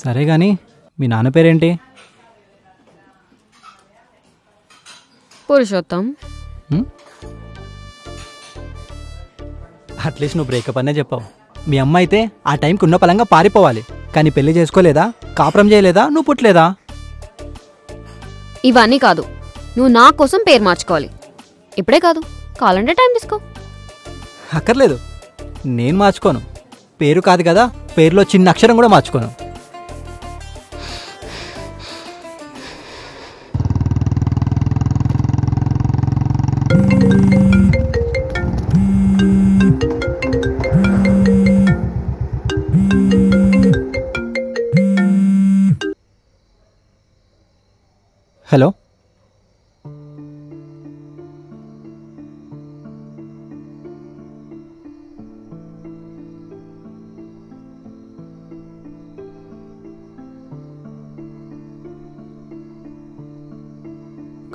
సరే కానీ మీ నాన్న పేరేంటి? పురుషోత్తం. అట్లీస్ట్ నువ్వు బ్రేకప్ అనే చెప్పావు. మీ అమ్మ అయితే ఆ టైంకి ఉన్న పలంగా పారిపోవాలి, కానీ పెళ్లి చేసుకోలేదా, కాపురం చేయలేదా, నువ్వు పుట్టలేదా? ఇవన్నీ కాదు, నువ్వు నా కోసం పేరు మార్చుకోవాలి. ఇప్పుడే కాదు, కావాలంటే టైం తీసుకో. అక్కర్లేదు, నేను మార్చుకోను. పేరు కాదు కదా, పేరులో చిన్న అక్షరం కూడా మార్చుకోను. హలో,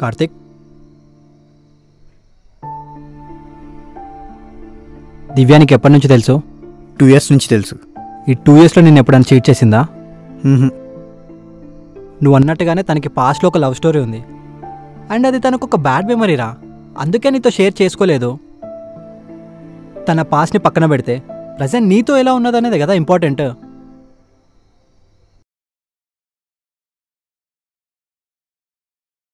కార్తిక్, దివ్యానికి ఎప్పటి నుంచి తెలుసు? 2 years నుంచి తెలుసు. ఈ 2 yearsలో నేను ఎప్పుడైనా చీట్ చేసిందా? నువ్వు అన్నట్టుగానే తనకి పాస్ట్లో ఒక లవ్ స్టోరీ ఉంది, అండ్ అది తనకు ఒక బ్యాడ్ మెమరీరా. అందుకే నీతో షేర్ చేసుకోలేదు. తన పాస్ట్ని పక్కన పెడితే ప్రజెంట్ నీతో ఎలా ఉన్నదనేది కదా ఇంపార్టెంట్.